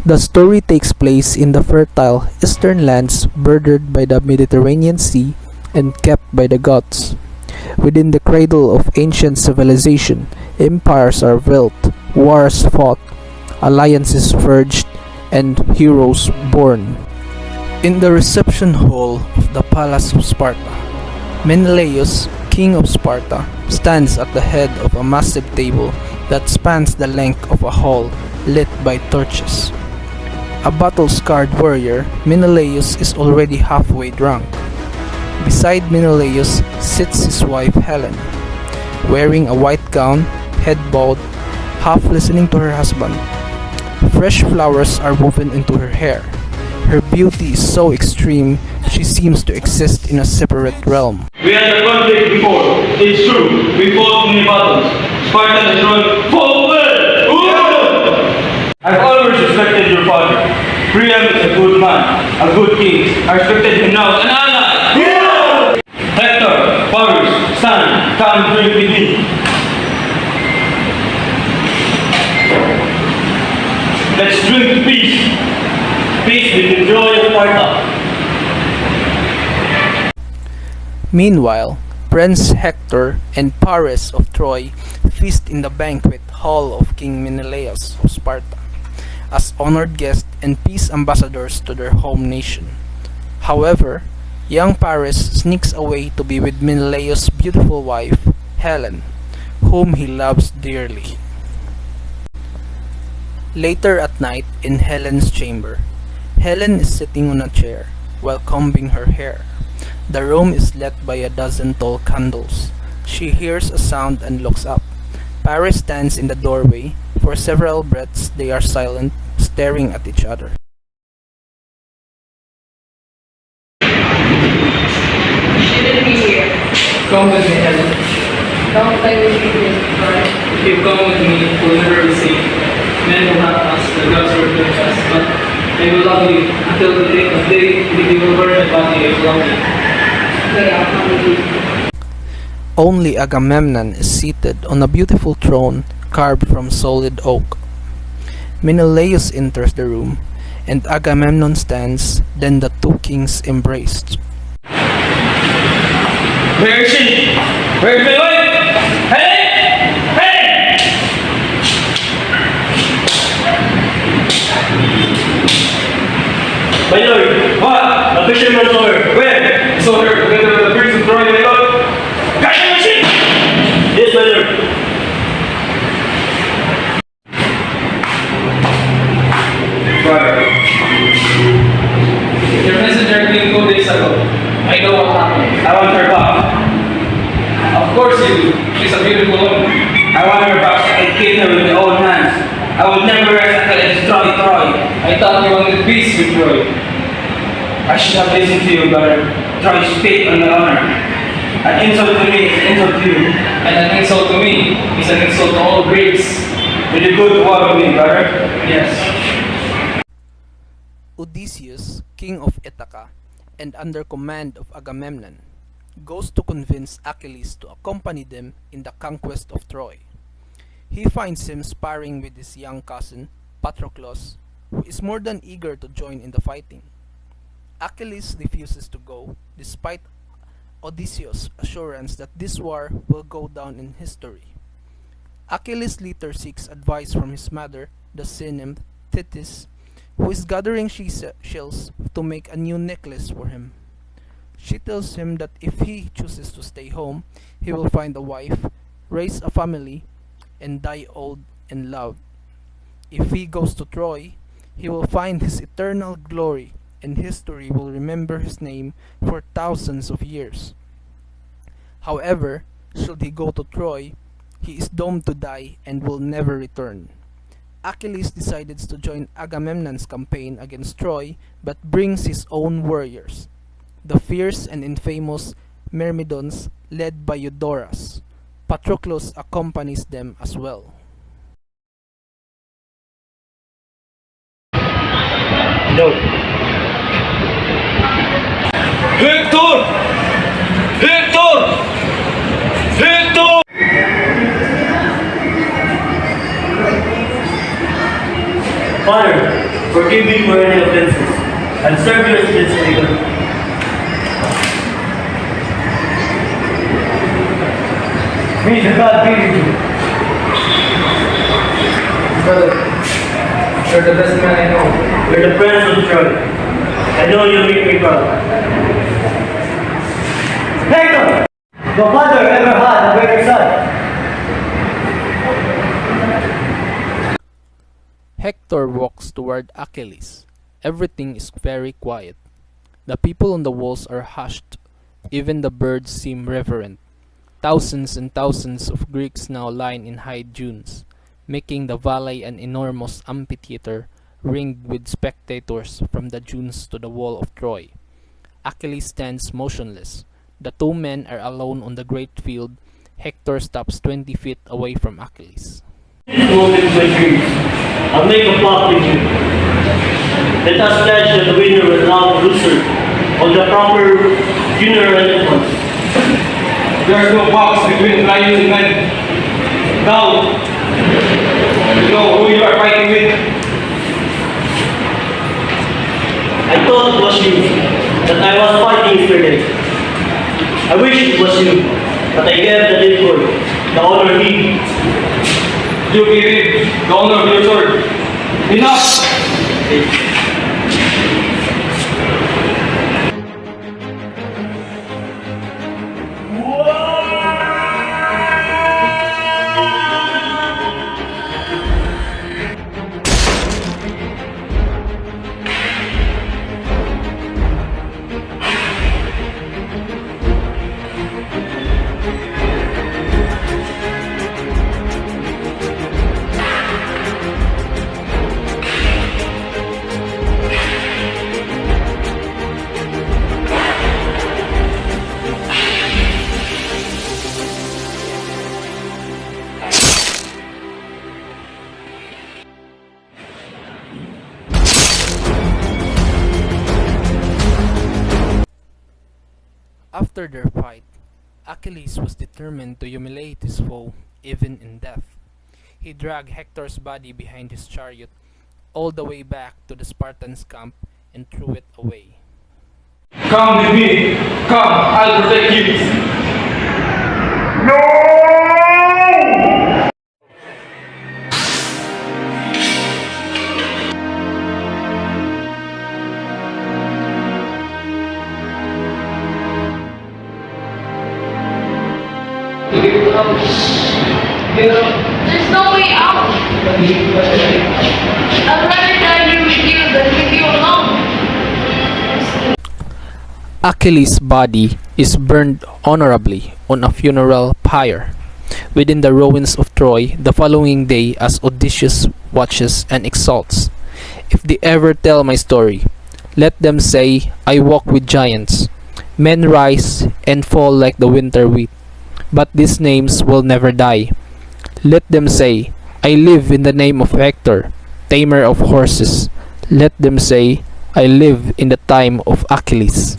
The story takes place in the fertile eastern lands bordered by the Mediterranean Sea and kept by the gods. Within the cradle of ancient civilization, empires are built, wars fought, alliances forged, and heroes born. In the reception hall of the Palace of Sparta, Menelaus, king of Sparta, stands at the head of a massive table that spans the length of a hall lit by torches. A battle-scarred warrior, Menelaus is already halfway drunk. Beside Menelaus sits his wife Helen, wearing a white gown, head bowed, half listening to her husband. Fresh flowers are woven into her hair. Her beauty is so extreme, she seems to exist in a separate realm. We had a conflict before. It's true. We fought many battles. Sparta destroyed forward! I've always respected your father. Priam is a good man, a good king. I respected him now as an ally. Yeah! Hector, Paris, stand, come drink with me. Let's drink to peace. Peace with the joy of Sparta. Meanwhile, Prince Hector and Paris of Troy feast in the banquet hall of King Menelaus of Sparta, as honored guests and peace ambassadors to their home nation. However, young Paris sneaks away to be with Menelaus' beautiful wife, Helen, whom he loves dearly. Later at night, in Helen's chamber, Helen is sitting on a chair while combing her hair. The room is lit by a dozen tall candles. She hears a sound and looks up. Paris stands in the doorway. For several breaths they are silent, staring at each other. You shouldn't be here. Come with me, Helen. Don't play with me, right? If you come with me, we'll never be safe. Men will not us, the gods will judge us, but they will love you until the day they will burn the body of love you. Okay, I'll come with you. Only Agamemnon is seated on a beautiful throne carved from solid oak. Menelaus enters the room, and Agamemnon stands, then the two kings embraced. Where is she? Where is my wife? Hey! Hey! My lord, what? A fisherman saw her. Where? I saw her together with the prince of Troy, my lord. Catch the machine! Yes, my lord. Your messenger came 2 days ago. I know what happened. I want her back. Of course you do. She's a beautiful woman. I want her back so I can kill her with my own hands. I will never rest until I destroy Troy. I thought you wanted peace with Troy. I should have listened to you, brother. Troy's fate on the honor. An insult to me is an insult to you. And an insult to me is an insult to all Greeks. Will you go to war with me, brother? Yes. Odysseus, king of Ithaca, and under command of Agamemnon, goes to convince Achilles to accompany them in the conquest of Troy. He finds him sparring with his young cousin, Patroclus, who is more than eager to join in the fighting. Achilles refuses to go, despite Odysseus' assurance that this war will go down in history. Achilles later seeks advice from his mother, the sea nymph Thetis, who is gathering shells to make a new necklace for him. She tells him that if he chooses to stay home, he will find a wife, raise a family, and die old and loved. If he goes to Troy, he will find his eternal glory, and history will remember his name for thousands of years. However, should he go to Troy, he is doomed to die and will never return. Achilles decides to join Agamemnon's campaign against Troy, but brings his own warriors, the fierce and infamous Myrmidons led by Eudorus. Patroclus accompanies them as well. No. Hector! Hector! Hector! Father, Forgive me for any offenses, and serve you as this later. May the God be with you. Brother, you're the best man I know. You're the prince of Troy. I know you'll make me proud. Hector! No father ever had a better son. Hector walks toward Achilles. Everything is very quiet. The people on the walls are hushed. Even the birds seem reverent. Thousands and thousands of Greeks now line in high dunes, making the valley an enormous amphitheater ringed with spectators from the dunes to the wall of Troy. Achilles stands motionless. The two men are alone on the great field. Hector stops 20 feet away from Achilles. Move into my dreams. I'll make a pact with you. Let us pledge that the winner will allow the loser on the proper funeral entrance. There are no box between lions and men. Now, you know who you are fighting with. I thought it was you that I was fighting yesterday. I wish it was you, but I gave the dead word. The honor he. You give him the honor of your sword. Enough! After their fight, Achilles was determined to humiliate his foe even in death. He dragged Hector's body behind his chariot all the way back to the Spartans' camp and threw it away. Come with me. Come, I'll protect you. There's no way out. I'd rather die here with you than with you alone. Achilles' body is burned honorably on a funeral pyre within the ruins of Troy the following day as Odysseus watches and exults. If they ever tell my story, let them say I walk with giants. Men rise and fall like the winter wheat, but these names will never die. Let them say, I live in the name of Hector, tamer of horses. Let them say, I live in the time of Achilles.